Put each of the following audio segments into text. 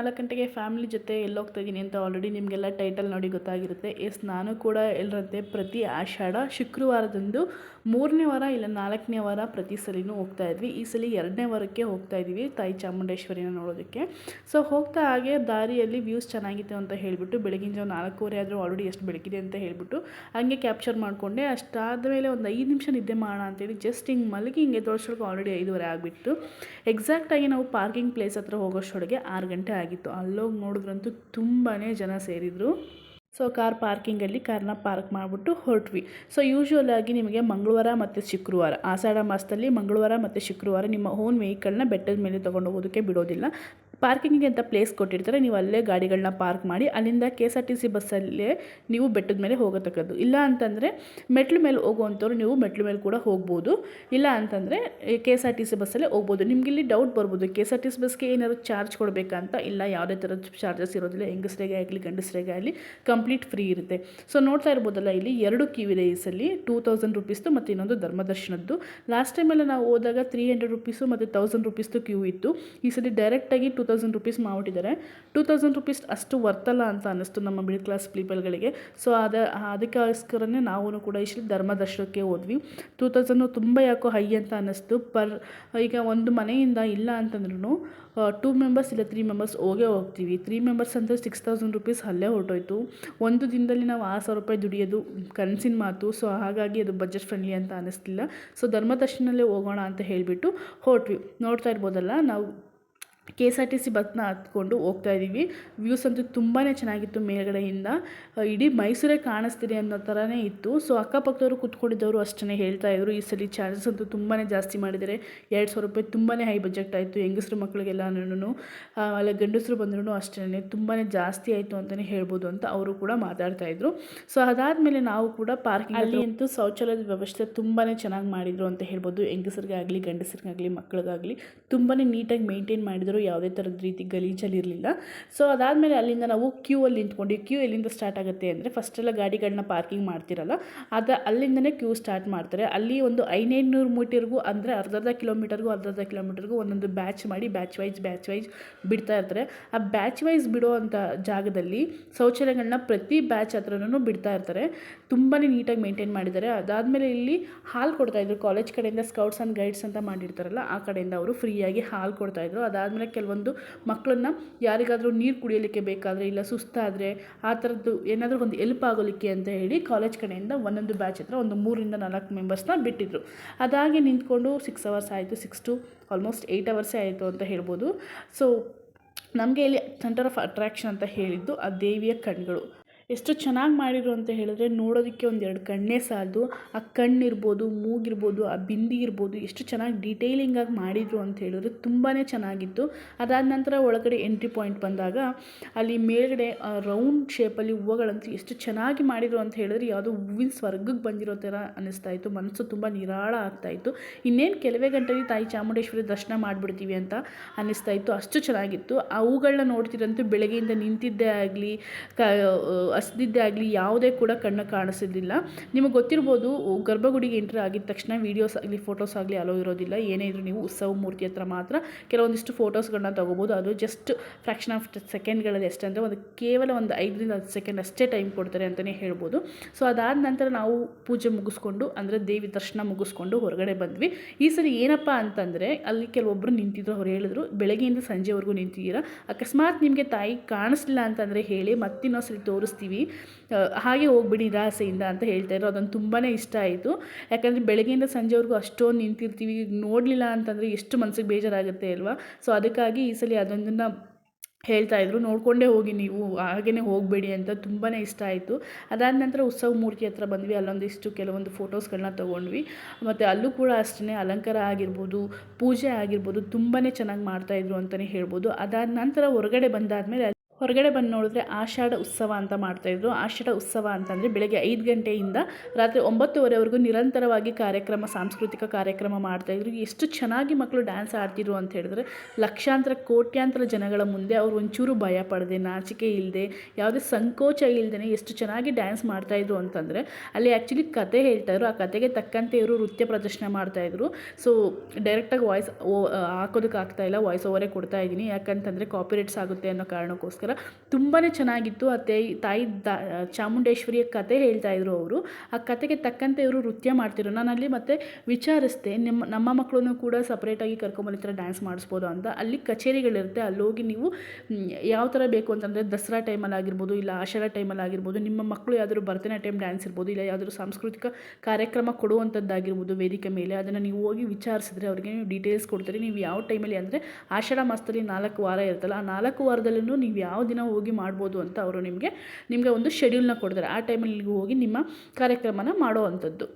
4 ಗಂಟೆಗೆ ಫ್ಯಾಮಿಲಿ ಜೊತೆ ಎಲ್ಲೋಗ್ತಾ ಇದ್ದೀನಿ ಅಂತ ಆಲ್ರೆಡಿ ನಿಮಗೆಲ್ಲ ಟೈಟಲ್ ನೋಡಿ ಗೊತ್ತಾಗಿರುತ್ತೆ. ನಾನು ಕೂಡ ಎಲ್ಲರಂತೆ ಪ್ರತಿ ಆಷಾಢ ಶುಕ್ರವಾರದಂದು 3ನೇ ವಾರ ಇಲ್ಲ 4ನೇ ವಾರ ಪ್ರತಿ ಸಲಿನೂ ಹೋಗ್ತಾ ಇದ್ವಿ. ಈ ಸಲ 2ನೇ ವಾರಕ್ಕೆ ಹೋಗ್ತಾ ಇದ್ದೀವಿ ತಾಯಿ ಚಾಮುಂಡೇಶ್ವರಿನ ನೋಡೋದಕ್ಕೆ. ಸೊ ಹೋಗ್ತಾ ಹಾಗೆ ದಾರಿಯಲ್ಲಿ ವ್ಯೂಸ್ ಚೆನ್ನಾಗಿತ್ತು ಅಂತ ಹೇಳಿಬಿಟ್ಟು ಬೆಳಗಿನ ಜಾವ 4:15 ಆದರೂ ಆಲ್ರೆಡಿ ಎಷ್ಟು ಬೆಳಗಿದೆ ಅಂತ ಹೇಳಿಬಿಟ್ಟು ಹಂಗೆ ಕ್ಯಾಪ್ಚರ್ ಮಾಡಿಕೊಂಡೆ. ಅಷ್ಟಾದ ಮೇಲೆ ಒಂದು 5 ನಿಮಿಷ ನಿದ್ದೆ ಮಾಡೋಣ ಅಂತೇಳಿ ಜಸ್ಟ್ ಹಿಂಗೆ ಮಲಗಿ ಹಿಂಗೆ ತೋರಿಸೋಕೆ ಆಲ್ರೆಡಿ 5:15 ಆಗಿಬಿಟ್ಟು. ಎಕ್ಸಾಕ್ಟಾಗಿ ನಾವು ಪಾರ್ಕಿಂಗ್ ಪ್ಲೇಸ್ ಹತ್ರ ಹೋಗೋಷ್ಟೊಳಗೆ 6 ಗಂಟೆ ಆಗಿತ್ತು. ಅಲ್ಲೋಗಿ ನೋಡಿದ್ರಂತೂ ತುಂಬಾ ಜನ ಸೇರಿದರು. ಸೊ ಕಾರ್ ಪಾರ್ಕಿಂಗಲ್ಲಿ ಕಾರ್ನ ಪಾರ್ಕ್ ಮಾಡಿಬಿಟ್ಟು ಹೊರಟ್ವಿ. ಸೊ ಯೂಶ್ವಲ್ ಆಗಿ ನಿಮಗೆ ಮಂಗಳವಾರ ಮತ್ತು ಶುಕ್ರವಾರ ಆಷಾಢ ಮಾಸದಲ್ಲಿ ಮಂಗಳವಾರ ಮತ್ತು ಶುಕ್ರವಾರ ನಿಮ್ಮ ಓನ್ ವೆಹಿಕಲ್ನ ಬೆಟ್ಟದ ಮೇಲೆ ತೊಗೊಂಡು ಹೋಗೋದಕ್ಕೆ ಬಿಡೋದಿಲ್ಲ. ಪಾರ್ಕಿಂಗಿಗೆ ಅಂತ ಪ್ಲೇಸ್ ಕೊಟ್ಟಿರ್ತಾರೆ, ನೀವು ಅಲ್ಲೇ ಗಾಡಿಗಳನ್ನ ಪಾರ್ಕ್ ಮಾಡಿ ಅಲ್ಲಿಂದ KSRTC ಬಸ್ಸಲ್ಲೇ ನೀವು ಬೆಟ್ಟದ ಮೇಲೆ ಹೋಗತಕ್ಕದ್ದು. ಇಲ್ಲ ಅಂತಂದರೆ ಮೆಟ್ಲ ಮೇಲೆ ಹೋಗುವಂಥವ್ರು ನೀವು ಮೆಟ್ಲ ಮೇಲೆ ಕೂಡ ಹೋಗ್ಬೋದು. ಇಲ್ಲ ಅಂತಂದರೆ KSRTC ಬಸ್ಸಲ್ಲೇ ಹೋಗ್ಬೋದು. ನಿಮ್ಗೆ ಇಲ್ಲಿ ಡೌಟ್ ಬರ್ಬೋದು, KSRTC ಬಸ್ಗೆ ಏನಾದ್ರು ಚಾರ್ಜ್ ಕೊಡಬೇಕಂತ. ಇಲ್ಲ, ಯಾವುದೇ ಥರದ ಚಾರ್ಜಸ್ ಇರೋದಿಲ್ಲ. ಹೆಂಗಸರಿಗೆ ಆಗಲಿ ಗಂಡಸರಿಗೆ ಆಗಲಿ ಕಂಪ್ಲೀಟ್ ಫ್ರೀ ಇರುತ್ತೆ. ಸೊ ನೋಡ್ತಾ ಇರ್ಬೋದಲ್ಲ, ಇಲ್ಲಿ 2 ಕ್ಯೂ ಇದೆ ಈ ಸಲ, 2000 ರುಪೀಸ್ದು ಮತ್ತು ಇನ್ನೊಂದು ಧರ್ಮದರ್ಶನದ್ದು. ಲಾಸ್ಟ್ ಟೈಮೆಲ್ಲ ನಾವು ಹೋದಾಗ 300 ರುಪೀಸು ಮತ್ತು 1000 ರುಪೀಸ್ದು ಕ್ಯೂ ಇತ್ತು. ಈ ಸಲ ಡೈರೆಕ್ಟಾಗಿ 2000 ರುಪೀಸ್ ಮಾಡಿಬಿಟ್ಟಿದ್ದಾರೆ. 2000 ರುಪೀಸ್ ಅಷ್ಟು ವರ್ತಲ್ಲ ಅಂತ ಅನ್ನಿಸ್ತು ನಮ್ಮ ಮಿಡಲ್ ಕ್ಲಾಸ್ ಪೀಪಲ್ಗಳಿಗೆ. ಸೊ ಅದಕ್ಕೋಸ್ಕರನೇ ನಾವು ಕೂಡ ಇಷ್ಟು ಧರ್ಮದರ್ಶನಕ್ಕೆ ಹೋದ್ವಿ. 2000 ತುಂಬ ಯಾಕೋ ಹೈ ಅಂತ ಅನ್ನಿಸ್ತು. ಈಗ ಒಂದು ಮನೆಯಿಂದ ಇಲ್ಲ ಅಂತಂದ್ರೂ 2 ಮೆಂಬರ್ಸ್ ಇಲ್ಲ 3 ಮೆಂಬರ್ಸ್ ಹೋಗ್ತೀವಿ. 3 ಮೆಂಬರ್ಸ್ ಅಂದರೆ 6000 ರುಪೀಸ್ ಅಲ್ಲೇ ಹೊರಟೋಯ್ತು. ಒಂದು ದಿನದಲ್ಲಿ ನಾವು 6,000 ರೂಪಾಯಿ ದುಡಿಯೋದು ಕನಸಿನ ಮಾತು. ಸೊ ಹಾಗಾಗಿ ಅದು ಬಜೆಟ್ ಫ್ರೆಂಡ್ಲಿ ಅಂತ ಅನ್ನಿಸ್ತಿಲ್ಲ. ಸೊ ಧರ್ಮದರ್ಶನಲ್ಲೇ ಹೋಗೋಣ ಅಂತ ಹೇಳಿಬಿಟ್ಟು ಹೊರಟ್ವಿ. ನೋಡ್ತಾ ಇರ್ಬೋದಲ್ಲ, ನಾವು KSRTC ಬಸ್ನ ಹತ್ಕೊಂಡು ಹೋಗ್ತಾ ಇದ್ದೀವಿ. ವ್ಯೂಸ್ ಅಂತೂ ತುಂಬಾ ಚೆನ್ನಾಗಿತ್ತು. ಮೇಲ್ಗಡೆಯಿಂದ ಇಡೀ ಮೈಸೂರೇ ಕಾಣಿಸ್ತಿದೆ ಅನ್ನೋ ಥರನೇ ಇತ್ತು. ಸೊ ಅಕ್ಕಪಕ್ಕದವರು ಕೂತ್ಕೊಂಡಿದ್ದವರು ಅಷ್ಟೇ ಹೇಳ್ತಾಯಿದ್ರು, ಈ ಸಲ ಚಾರ್ಜಸ್ ಅಂತೂ ತುಂಬಾ ಜಾಸ್ತಿ ಮಾಡಿದ್ದಾರೆ. 2,000 ರೂಪಾಯಿ ತುಂಬಾ ಹೈ ಬಜೆಟ್ ಆಯಿತು. ಹೆಂಗಸರು ಮಕ್ಕಳಿಗೆಲ್ಲನೂ ಅಲ್ಲ, ಗಂಡಸರು ಬಂದ್ರೂ ಅಷ್ಟೇ ತುಂಬಾ ಜಾಸ್ತಿ ಆಯಿತು ಅಂತಲೇ ಹೇಳ್ಬೋದು ಅಂತ ಅವರು ಕೂಡ ಮಾತಾಡ್ತಾಯಿದ್ರು. ಸೊ ಅದಾದಮೇಲೆ ನಾವು ಕೂಡ ಪಾರ್ಕಿಂಗ್ ಅಲ್ಲಿ ಅಂತೂ ಶೌಚಾಲಯದ ವ್ಯವಸ್ಥೆ ತುಂಬಾ ಚೆನ್ನಾಗಿ ಮಾಡಿದರು ಅಂತ ಹೇಳ್ಬೋದು. ಹೆಂಗಸರಿಗಾಗಲಿ ಗಂಡಸರಿಗಾಗಲಿ ಮಕ್ಕಳಿಗಾಗಲಿ ತುಂಬಾ ನೀಟಾಗಿ ಮೇಂಟೈನ್ ಮಾಡಿದರು. ಯಾವುದೇ ಥರದ ರೀತಿ ಗಲೀಜಲ್ಲಿರಲಿಲ್ಲ. ಸೊ ಅದಾದಮೇಲೆ ಅಲ್ಲಿಂದ ನಾವು ಕ್ಯೂ ಅಲ್ಲಿ ನಿಂತ್ಕೊಂಡು, ಕ್ಯೂ ಎಲ್ಲಿಂದ ಸ್ಟಾರ್ಟ್ ಆಗುತ್ತೆ ಅಂದರೆ ಫಸ್ಟೆಲ್ಲ ಗಾಡಿಗಳನ್ನ ಪಾರ್ಕಿಂಗ್ ಮಾಡ್ತಿರಲ್ಲ, ಅಲ್ಲಿಂದನೇ ಕ್ಯೂ ಸ್ಟಾರ್ಟ್ ಮಾಡ್ತಾರೆ. ಅಲ್ಲಿ ಒಂದು 500 ಮೀಟರ್ಗೂ ಅಂದರೆ ಅರ್ಧ ಕಿಲೋಮೀಟರ್ಗೂ ಒಂದೊಂದು ಬ್ಯಾಚ್ ಮಾಡಿ ಬ್ಯಾಚ್ ವೈಸ್ ಬಿಡ್ತಾ ಇರ್ತಾರೆ. ಆ ಬ್ಯಾಚ್ ವೈಸ್ ಬಿಡೋ ಅಂಥ ಜಾಗದಲ್ಲಿ ಶೌಚಾಲಯಗಳನ್ನ ಪ್ರತಿ ಬ್ಯಾಚ್ ಹತ್ರನೂ ಬಿಡ್ತಾ ಇರ್ತಾರೆ. ತುಂಬಾ ನೀಟಾಗಿ ಮೇಂಟೈನ್ ಮಾಡಿದ್ದಾರೆ. ಅದಾದಮೇಲೆ ಇಲ್ಲಿ ಹಾಲು ಕೊಡ್ತಾಯಿದ್ರು. ಕಾಲೇಜ್ ಕಡೆಯಿಂದ ಸ್ಕೌಟ್ಸ್ ಆ್ಯಂಡ್ ಗೈಡ್ಸ್ ಅಂತ ಮಾಡಿರ್ತಾರಲ್ಲ, ಆ ಕಡೆಯಿಂದ ಅವರು ಫ್ರೀಯಾಗಿ ಹಾಲು ಕೊಡ್ತಾಯಿದ್ರು. ಅದಾದಮೇಲೆ ಕೆಲವೊಂದು ಮಕ್ಕಳನ್ನ ಯಾರಿಗಾದರೂ ನೀರು ಕುಡಿಯೋಲಿಕ್ಕೆ ಬೇಕಾದರೆ, ಇಲ್ಲ ಸುಸ್ತಾದರೆ, ಆ ಥರದ್ದು ಏನಾದರೂ ಒಂದು ಎಲ್ಪ್ ಆಗೋಲಿಕ್ಕೆ ಅಂತ ಹೇಳಿ ಕಾಲೇಜ್ ಕಡೆಯಿಂದ ಒಂದೊಂದು ಬ್ಯಾಚ್ ಹತ್ರ ಒಂದು 3ರಿಂದ 4 ಮೆಂಬರ್ಸ್ನ ಬಿಟ್ಟಿದ್ರು. ಅದಾಗೆ ನಿಂತ್ಕೊಂಡು 6 ಅವರ್ಸ್ ಆಯಿತು. 6 to ಆಲ್ಮೋಸ್ಟ್ 8 ಅವರ್ಸೇ ಆಯಿತು ಅಂತ ಹೇಳ್ಬೋದು. ಸೊ ನಮಗೆ ಇಲ್ಲಿ ಸೆಂಟರ್ ಆಫ್ ಅಟ್ರಾಕ್ಷನ್ ಅಂತ ಹೇಳಿದ್ದು ಆ ದೇವಿಯ ಕಣ್ಗಳು. ಎಷ್ಟು ಚೆನ್ನಾಗಿ ಮಾಡಿದರು ಅಂತ ಹೇಳಿದ್ರೆ ನೋಡೋದಕ್ಕೆ 1-2 ಕಣ್ಣೇ ಸಾಲದು. ಆ ಕಣ್ಣಿರ್ಬೋದು, ಮೂಗಿರ್ಬೋದು, ಆ ಬಿಂದಿ ಇರ್ಬೋದು, ಎಷ್ಟು ಚೆನ್ನಾಗಿ ಡೀಟೇಲಿಂಗಾಗಿ ಮಾಡಿದರು ಅಂತ ಹೇಳಿದ್ರೆ ತುಂಬಾ ಚೆನ್ನಾಗಿತ್ತು. ಅದಾದ ನಂತರ ಒಳಗಡೆ ಎಂಟ್ರಿ ಪಾಯಿಂಟ್ ಬಂದಾಗ ಅಲ್ಲಿ ಮೇಲ್ಗಡೆ ರೌಂಡ್ ಶೇಪಲ್ಲಿ ಹೂವುಗಳಂತೂ ಎಷ್ಟು ಚೆನ್ನಾಗಿ ಮಾಡಿದರು ಅಂತ ಹೇಳಿದ್ರೆ ಯಾವುದೋ ಹೂವಿನ ಸ್ವರ್ಗಕ್ಕೆ ಬಂದಿರೋ ಥರ ಅನ್ನಿಸ್ತಾ ಇತ್ತು. ಮನಸ್ಸು ತುಂಬ ನಿರಾಳ ಆಗ್ತಾಯಿತ್ತು. ಇನ್ನೇನು ಕೆಲವೇ ಗಂಟೆಗೆ ತಾಯಿ ಚಾಮುಂಡೇಶ್ವರಿ ದರ್ಶನ ಮಾಡಿಬಿಡ್ತೀವಿ ಅಂತ ಅನ್ನಿಸ್ತಾ ಇತ್ತು. ಅಷ್ಟು ಚೆನ್ನಾಗಿತ್ತು. ಆ ಹೂಗಳನ್ನ ನೋಡ್ತಿರಂತೂ ಬೆಳಗ್ಗೆಯಿಂದ ನಿಂತಿದ್ದೇ ಆಗಲಿ ಹಸ್ದಿದ್ದೇ ಆಗಲಿ ಯಾವುದೇ ಕೂಡ ಕಣ್ಣು ಕಾಣಿಸೋದಿಲ್ಲ. ನಿಮಗೆ ಗೊತ್ತಿರ್ಬೋದು, ಗರ್ಭಗುಡಿಗೆ ಎಂಟ್ರಿ ಆಗಿದ ತಕ್ಷಣ ವೀಡಿಯೋಸ್ ಆಗಲಿ ಫೋಟೋಸ್ ಆಗಲಿ ಅಲೋ ಇರೋದಿಲ್ಲ. ಏನೇ ಇದ್ರೂ ನೀವು ಉತ್ಸವ ಮೂರ್ತಿ ಹತ್ರ ಮಾತ್ರ ಕೆಲವೊಂದಿಷ್ಟು ಫೋಟೋಸ್ಗಳನ್ನ ತೊಗೋಬೋದು. ಅದು ಜಸ್ಟ್ ಫ್ರ್ಯಾಕ್ಷನ್ ಆಫ್ ಸೆಕೆಂಡ್ಗಳಲ್ಲಿ ಎಷ್ಟಂದರೆ ಕೇವಲ ಒಂದು 5ರಿಂದ 10 ಸೆಕೆಂಡ್ ಅಷ್ಟೇ ಟೈಮ್ ಕೊಡ್ತಾರೆ ಅಂತಲೇ ಹೇಳ್ಬೋದು. ಸೊ ಅದಾದ ನಂತರ ನಾವು ಪೂಜೆ ಮುಗಿಸ್ಕೊಂಡು, ಅಂದರೆ ದೇವಿ ದರ್ಶನ ಮುಗಿಸ್ಕೊಂಡು ಹೊರಗಡೆ ಬಂದ್ವಿ. ಈ ಸರಿ ಏನಪ್ಪ ಅಂತಂದರೆ ಅಲ್ಲಿ ಕೆಲವೊಬ್ಬರು ನಿಂತಿದ್ರು. ಅವ್ರು ಹೇಳಿದ್ರು, ಬೆಳಗ್ಗೆಯಿಂದ ಸಂಜೆವರೆಗೂ ನಿಂತಿದ್ದೀರಾ, ಅಕಸ್ಮಾತ್ ನಿಮಗೆ ತಾಯಿ ಕಾಣಿಸ್ಲಿಲ್ಲ ಅಂತಂದರೆ ಹೇಳಿ, ಮತ್ತಿನ್ನೊಂದ್ಸರಿ ತೋರಿಸ್ತೀವಿ, ಹಾಗೆ ಹೋಗ್ಬಿಡಿ ನಿರಾಸೆಯಿಂದ ಅಂತ ಹೇಳ್ತಾಯಿದ್ರು. ಅದೊಂದು ತುಂಬಾ ಇಷ್ಟ ಆಯಿತು. ಯಾಕಂದರೆ ಬೆಳಗ್ಗೆಯಿಂದ ಸಂಜೆವರೆಗೂ ಅಷ್ಟೊಂದು ನಿಂತಿರ್ತೀವಿ, ನೋಡಲಿಲ್ಲ ಅಂತಂದರೆ ಎಷ್ಟು ಮನಸ್ಸಿಗೆ ಬೇಜಾರಾಗುತ್ತೆ ಅಲ್ವಾ. ಸೊ ಅದಕ್ಕಾಗಿ ಈ ಸಲ ಅದೊಂದನ್ನು ಹೇಳ್ತಾಯಿದ್ರು, ನೋಡಿಕೊಂಡೇ ಹೋಗಿ ನೀವು, ಹಾಗೇ ಹೋಗಬೇಡಿ ಅಂತ. ತುಂಬಾ ಇಷ್ಟ ಆಯಿತು. ಅದಾದ ನಂತರ ಉತ್ಸವ ಮೂರ್ತಿ ಹತ್ರ ಬಂದ್ವಿ. ಅಲ್ಲೊಂದಿಷ್ಟು ಕೆಲವೊಂದು ಫೋಟೋಸ್ಗಳನ್ನ ತೊಗೊಂಡ್ವಿ. ಮತ್ತು ಅಲ್ಲೂ ಕೂಡ ಅಷ್ಟೇ ಅಲಂಕಾರ ಆಗಿರ್ಬೋದು, ಪೂಜೆ ಆಗಿರ್ಬೋದು ತುಂಬಾ ಚೆನ್ನಾಗಿ ಮಾಡ್ತಾಯಿದ್ರು ಅಂತಲೇ ಹೇಳ್ಬೋದು. ಅದಾದ ನಂತರ ಹೊರಗಡೆ ಬಂದಾದಮೇಲೆ ಹೊರಗಡೆ ಬಂದು ನೋಡಿದ್ರೆ ಆಷಾಢ ಉತ್ಸವ ಅಂತ ಮಾಡ್ತಾಯಿದ್ರು. ಆಷಾಢ ಉತ್ಸವ ಅಂತಂದರೆ ಬೆಳಗ್ಗೆ 5 ಗಂಟೆಯಿಂದ ರಾತ್ರಿ 9:30ವರೆಗೂ ನಿರಂತರವಾಗಿ ಸಾಂಸ್ಕೃತಿಕ ಕಾರ್ಯಕ್ರಮ ಮಾಡ್ತಾಯಿದ್ರು. ಎಷ್ಟು ಚೆನ್ನಾಗಿ ಮಕ್ಕಳು ಡ್ಯಾನ್ಸ್ ಆಡ್ತಿದ್ರು ಅಂತ ಹೇಳಿದ್ರೆ, ಲಕ್ಷಾಂತರ ಕೋಟ್ಯಾಂತರ ಜನಗಳ ಮುಂದೆ ಅವರು ಒಂಚೂರು ಭಯ ಪಡದೆ, ನಾಚಿಕೆ ಇಲ್ಲದೆ, ಯಾವುದೇ ಸಂಕೋಚ ಇಲ್ಲದೇ ಎಷ್ಟು ಚೆನ್ನಾಗಿ ಡ್ಯಾನ್ಸ್ ಮಾಡ್ತಾಯಿದ್ರು ಅಂತಂದರೆ, ಅಲ್ಲಿ ಆ್ಯಕ್ಚುಲಿ ಕತೆ ಹೇಳ್ತಾಯಿದ್ರು. ಆ ಕತೆಗೆ ತಕ್ಕಂತೆ ಇವರು ನೃತ್ಯ ಪ್ರದರ್ಶನ ಮಾಡ್ತಾಯಿದ್ರು. ಸೊ ಡೈರೆಕ್ಟಾಗಿ ವಾಯ್ಸ್ ಹಾಕೋದಕ್ಕಾಗ್ತಾಯಿಲ್ಲ, ವಾಯ್ಸ್ ಓವರೇ ಕೊಡ್ತಾ ಇದ್ದೀನಿ, ಯಾಕಂತಂದರೆ ಕಾಪಿರೈಟ್ಸ್ ಆಗುತ್ತೆ ಅನ್ನೋ ಕಾರಣಕ್ಕೋಸ್ಕರ. ತುಂಬಾ ಚೆನ್ನಾಗಿತ್ತು. ಆ ತಾಯಿ ಚಾಮುಂಡೇಶ್ವರಿಯ ಕತೆ ಹೇಳ್ತಾಯಿದ್ರು ಅವರು. ಆ ಕತೆಗೆ ತಕ್ಕಂತೆ ಇವರು ನೃತ್ಯ ಮಾಡ್ತಿದ್ರು. ನಾನು ಅಲ್ಲಿ ಮತ್ತೆ ವಿಚಾರಿಸ್ದೆ, ನಮ್ಮ ಮಕ್ಕಳನ್ನು ಕೂಡ ಸಪ್ರೇಟಾಗಿ ಕರ್ಕೊಂಬಂದು ಈ ಥರ ಡ್ಯಾನ್ಸ್ ಮಾಡಿಸ್ಬೋದು ಅಂತ. ಅಲ್ಲಿ ಕಚೇರಿಗಳಿರುತ್ತೆ, ಅಲ್ಲೋಗಿ ನೀವು ಯಾವ ಥರ ಬೇಕು ಅಂತಂದರೆ ದಸರಾ ಟೈಮಲ್ಲಿ ಆಗಿರ್ಬೋದು, ಇಲ್ಲ ಆಷಾಢ ಟೈಮಲ್ಲಿ ಆಗಿರ್ಬೋದು, ನಿಮ್ಮ ಮಕ್ಕಳು ಯಾವುದಾದ್ರು ಭರತನಾಟ್ಯಂ ಡ್ಯಾನ್ಸ್ ಇರ್ಬೋದು, ಇಲ್ಲ ಯಾವುದಾದ್ರು ಸಾಂಸ್ಕೃತಿಕ ಕಾರ್ಯಕ್ರಮ ಕೊಡುವಂಥದ್ದಾಗಿರ್ಬೋದು ವೇದಿಕೆ ಮೇಲೆ, ಅದನ್ನು ನೀವು ಹೋಗಿ ವಿಚಾರಿಸಿದ್ರೆ ಅವ್ರಿಗೆ ನೀವು ಡೀಟೇಲ್ಸ್ ಕೊಡ್ತೀರಿ. ನೀವು ಯಾವ ಟೈಮಲ್ಲಿ ಅಂದರೆ ಆಷಾಢ ಮಾಸದಲ್ಲಿ 4 ವಾರ ಇರುತ್ತಲ್ಲ, ಆ 4 ವಾರದಲ್ಲೂ ನೀವು ಯಾವ ದಿನ ಹೋಗಿ ಮಾಡ್ಬೋದು ಅಂತ ಅವರು ನಿಮಗೆ ಒಂದು ಶೆಡ್ಯೂಲ್ನ ಕೊಡ್ತಾರೆ. ಆ ಟೈಮಲ್ಲಿ ನೀವು ಹೋಗಿ ನಿಮ್ಮ ಕಾರ್ಯಕ್ರಮನ ಮಾಡೋ ಅಂಥದ್ದು.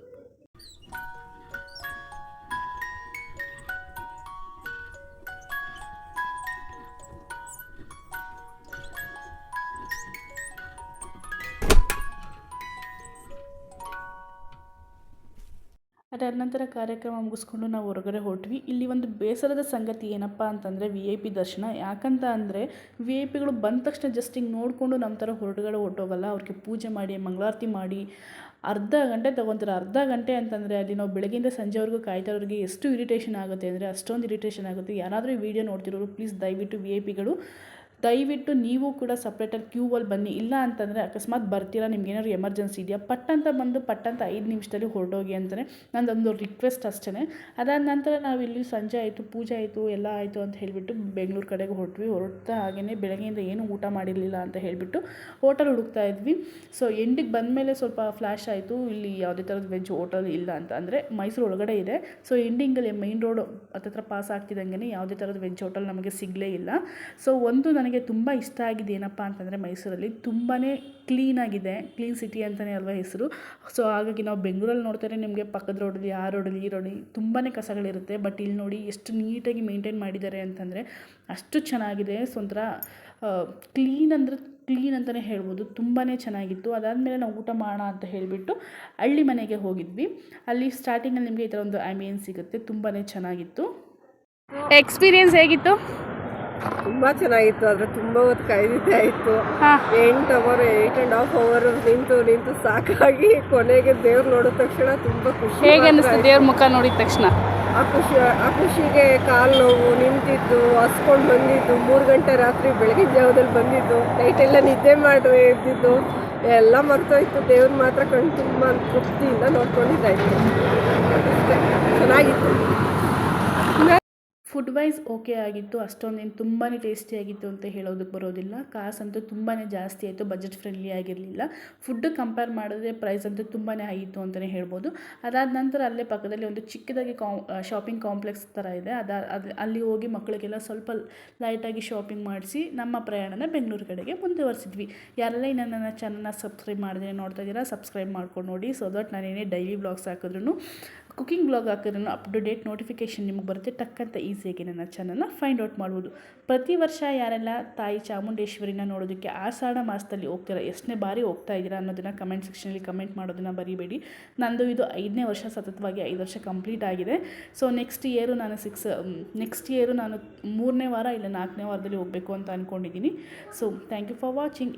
ಅದಾದ ನಂತರ ಕಾರ್ಯಕ್ರಮ ಮುಗಿಸ್ಕೊಂಡು ನಾವು ಹೊರಗಡೆ ಹೊರಟ್ವಿ. ಇಲ್ಲಿ ಒಂದು ಬೇಸರದ ಸಂಗತಿ ಏನಪ್ಪ ಅಂತಂದರೆ VIP ದರ್ಶನ. ಯಾಕಂತ ಅಂದರೆ VIP ಬಂದ ತಕ್ಷಣ ಜಸ್ಟ್ ಹಿಂಗೆ ನೋಡಿಕೊಂಡು ನಮ್ಮ ಥರ ಹೊರಗಡೆ ಹೊರಟೋಗಲ್ಲ. ಅವ್ರಿಗೆ ಪೂಜೆ ಮಾಡಿ, ಮಂಗಳಾರತಿ ಮಾಡಿ ಅರ್ಧ ಗಂಟೆ ತೊಗೊತಾರೆ. ಅರ್ಧ ಗಂಟೆ ಅಂತಂದರೆ ಅಲ್ಲಿ ನಾವು ಬೆಳಗ್ಗೆಯಿಂದ ಸಂಜೆವರೆಗೂ ಕಾಯ್ತಾವ್ರಿಗೆ ಎಷ್ಟು ಇರಿಟೇಷನ್ ಆಗುತ್ತೆ ಅಂದರೆ ಅಷ್ಟೊಂದು ಇರಿಟೇಷನ್ ಆಗುತ್ತೆ. ಯಾರಾದರೂ ಈ ವಿಡಿಯೋ ನೋಡ್ತಿರೋರು ಪ್ಲೀಸ್ ದಯವಿಟ್ಟು ದಯವಿಟ್ಟು ನೀವು ಕೂಡ ಸಪ್ರೇಟಾಗಿ ಕ್ಯೂವಲ್ಲಿ ಬನ್ನಿ. ಇಲ್ಲ ಅಂತಂದರೆ ಅಕಸ್ಮಾತ್ ಬರ್ತೀರಾ, ನಿಮ್ಗೇನಾದ್ರು ಎಮರ್ಜೆನ್ಸಿ ಇದೆಯಾ, ಪಟ್ಟಂತ ಬಂದು 5 ನಿಮಿಷದಲ್ಲಿ ಹೊರಟೋಗಿ ಅಂತಲೇ ನನ್ನದೊಂದು ರಿಕ್ವೆಸ್ಟ್ ಅಷ್ಟೇ. ಅದಾದ ನಂತರ ನಾವಿಲ್ಲಿ ಸಂಜೆ ಆಯಿತು, ಪೂಜೆ ಆಯಿತು, ಎಲ್ಲ ಆಯಿತು ಅಂತ ಹೇಳಿಬಿಟ್ಟು ಬೆಂಗಳೂರು ಕಡೆಗೆ ಹೊರಡ್ತಾ ಹಾಗೆಯೇ ಬೆಳಗ್ಗೆಯಿಂದ ಏನೂ ಊಟ ಮಾಡಿರಲಿಲ್ಲ ಅಂತ ಹೇಳಿಬಿಟ್ಟು ಹೋಟೆಲ್ ಹುಡುಕ್ತಾ ಇದ್ವಿ. ಸೊ ಎಂಡಿಗೆ ಬಂದಮೇಲೆ ಸ್ವಲ್ಪ ಫ್ಲ್ಯಾಶ್ ಆಯಿತು, ಇಲ್ಲಿ ಯಾವುದೇ ಥರದ ವೆಜ್ ಹೋಟೆಲ್ ಇಲ್ಲ ಅಂತ. ಅಂದರೆ ಮೈಸೂರು ಒಳಗಡೆ ಇದೆ. ಸೊ ಎಂಡಿಂಗಲ್ಲಿ ಮೈನ್ ರೋಡ್ ಹತ್ತಿರ ಪಾಸ್ ಆಗ್ತಿದ್ದಂಗೆ ಯಾವುದೇ ಥರದ ವೆಜ್ ಹೋಟೆಲ್ ನಮಗೆ ಸಿಗಲೇ ಇಲ್ಲ. ಸೊ ನನಗೆ ತುಂಬ ಇಷ್ಟ ಆಗಿದೆ ಏನಪ್ಪ ಅಂತಂದರೆ ಮೈಸೂರಲ್ಲಿ ತುಂಬಾ ಕ್ಲೀನಾಗಿದೆ. ಕ್ಲೀನ್ ಸಿಟಿ ಅಂತಲೇ ಅಲ್ವಾ ಹೆಸರು. ಸೊ ಹಾಗಾಗಿ ನಾವು ಬೆಂಗಳೂರಲ್ಲಿ ನೋಡ್ತಾರೆ ನಿಮಗೆ ಪಕ್ಕದ ರೋಡಲ್ಲಿ, ಆ ರೋಡಲ್ಲಿ, ಈ ರೋಡಲ್ಲಿ ತುಂಬಾ ಕಸಗಳಿರುತ್ತೆ. ಬಟ್ ಇಲ್ಲಿ ನೋಡಿ ಎಷ್ಟು ನೀಟಾಗಿ ಮೇಂಟೈನ್ ಮಾಡಿದ್ದಾರೆ ಅಂತಂದರೆ ಅಷ್ಟು ಚೆನ್ನಾಗಿದೆ. ಸೊ ಒಂಥರ ಕ್ಲೀನ್ ಅಂತಲೇ ಹೇಳ್ಬೋದು. ತುಂಬಾ ಚೆನ್ನಾಗಿತ್ತು. ಅದಾದಮೇಲೆ ನಾವು ಊಟ ಮಾಡೋಣ ಅಂತ ಹೇಳಿಬಿಟ್ಟು ಹಳ್ಳಿ ಮನೆಗೆ ಹೋಗಿದ್ವಿ. ಅಲ್ಲಿ ಸ್ಟಾರ್ಟಿಂಗಲ್ಲಿ ನಿಮಗೆ ಈ ಥರ ಒಂದು ಆ್ಯಂಬಿಯನ್ಸ್ ಸಿಗುತ್ತೆ. ತುಂಬಾ ಚೆನ್ನಾಗಿತ್ತು. ಎಕ್ಸ್ಪೀರಿಯನ್ಸ್ ಹೇಗಿತ್ತು? ತುಂಬ ಚೆನ್ನಾಗಿತ್ತು. ಆದರೆ ತುಂಬ ಹೊತ್ತು ಕಾಯ್ದಿದ್ದೇ ಆಯಿತು. 8.5 ಅವರ್ ನಿಂತು ಸಾಕಾಗಿ ಕೊನೆಗೆ ದೇವ್ರು ನೋಡಿದ ತಕ್ಷಣ ತುಂಬ ಖುಷಿ. ಹೇಗೆ ಅನ್ನಿಸ್ತು ದೇವ್ರ ಮುಖ ನೋಡಿದ ತಕ್ಷಣ? ಆ ಖುಷಿಗೆ ಕಾಲು ನೋವು, ನಿಂತಿದ್ದು, ಹಸ್ಕೊಂಡು ಬಂದಿದ್ದು, 3 ಗಂಟೆ ರಾತ್ರಿ ಬೆಳಗಿನ ಜಾವದಲ್ಲಿ ಬಂದಿದ್ದು, ನೈಟೆಲ್ಲ ನಿದ್ದೆ ಮಾಡಿ ಎದ್ದಿದ್ದು ಎಲ್ಲ ಮರ್ತೋಯ್ತು. ದೇವ್ರ ಮಾತ್ರ ಕಣ್ಣು ತುಂಬ ತೃಪ್ತಿಯಿಂದ ನೋಡ್ಕೊಂಡಿದ್ದಾಯಿತು. ಅಷ್ಟೇ, ಚೆನ್ನಾಗಿತ್ತು. ಫುಡ್ ವೈಸ್ ಓಕೆ ಆಗಿತ್ತು. ಅಷ್ಟೊಂದೇನು ತುಂಬಾ ಟೇಸ್ಟಿಯಾಗಿತ್ತು ಅಂತ ಹೇಳೋದಕ್ಕೆ ಬರೋದಿಲ್ಲ. ಕಾಸಂತೂ ತುಂಬಾ ಜಾಸ್ತಿ ಆಯಿತು, ಬಜೆಟ್ ಫ್ರೆಂಡ್ಲಿ ಆಗಿರಲಿಲ್ಲ. ಫುಡ್ ಕಂಪೇರ್ ಮಾಡಿದ್ರೆ ಪ್ರೈಸ್ ಅಂತೂ ತುಂಬಾ ಹೈ ಇತ್ತು ಅಂತಲೇ ಹೇಳ್ಬೋದು. ಅದಾದ ನಂತರ ಅಲ್ಲೇ ಪಕ್ಕದಲ್ಲಿ ಒಂದು ಚಿಕ್ಕದಾಗಿ ಶಾಪಿಂಗ್ ಕಾಂಪ್ಲೆಕ್ಸ್ ಥರ ಇದೆ. ಅಲ್ಲಿ ಹೋಗಿ ಮಕ್ಕಳಿಗೆಲ್ಲ ಸ್ವಲ್ಪ ಲೈಟಾಗಿ ಶಾಪಿಂಗ್ ಮಾಡಿಸಿ ನಮ್ಮ ಪ್ರಯಾಣನ ಬೆಂಗಳೂರು ಕಡೆಗೆ ಮುಂದುವರಿಸಿದ್ವಿ. ಯಾರೆಲ್ಲ ನನ್ನ ಚಾನಲ್ನ ಸಬ್ಸ್ಕ್ರೈಬ್ ಮಾಡಿದ್ರೆ ನೋಡ್ತಾ ಇದ್ದೀರಾ, ಸಬ್ಸ್ಕ್ರೈಬ್ ಮಾಡ್ಕೊಂಡು ನೋಡಿ. ಸೊ ದಟ್ ನಾನೇನೇ ಡೈಲಿ ಬ್ಲಾಗ್ಸ್ ಹಾಕಿದ್ರು, ಕುಕಿಂಗ್ ಬ್ಲಾಗ್ ಹಾಕಿದ್ರು ಅಪ್ ಟು ಡೇಟ್ ನೋಟಿಫಿಕೇಷನ್ ನಿಮಗೆ ಬರುತ್ತೆ. ಟಕ್ಕಂತ ಈಸಿಯಾಗಿ ನನ್ನ ಚಾನಲ್ನ ಫೈಂಡ್ ಔಟ್ ಮಾಡ್ಬೋದು. ಪ್ರತಿ ವರ್ಷ ಯಾರೆಲ್ಲ ತಾಯಿ ಚಾಮುಂಡೇಶ್ವರಿನ ನೋಡೋದಕ್ಕೆ ಆಷಾಢ ಮಾಸದಲ್ಲಿ ಹೋಗ್ತೀರಾ, ಎಷ್ಟನೇ ಬಾರಿ ಹೋಗ್ತಾ ಇದ್ದೀರಾ ಅನ್ನೋದನ್ನು ಕಮೆಂಟ್ ಸೆಕ್ಷನಲ್ಲಿ ಕಮೆಂಟ್ ಮಾಡೋದನ್ನು ಬರೀಬೇಡಿ. ನಂದು ಇದು 5ನೇ ವರ್ಷ, ಸತತವಾಗಿ 5 ವರ್ಷ ಕಂಪ್ಲೀಟ್ ಆಗಿದೆ. ಸೊ ನೆಕ್ಸ್ಟ್ ಇಯರು ನಾನು 3ನೇ ವಾರ ಇಲ್ಲ 4ನೇ ವಾರದಲ್ಲಿ ಹೋಗಬೇಕು ಅಂತ ಅಂದ್ಕೊಂಡಿದ್ದೀನಿ. So thank you for watching.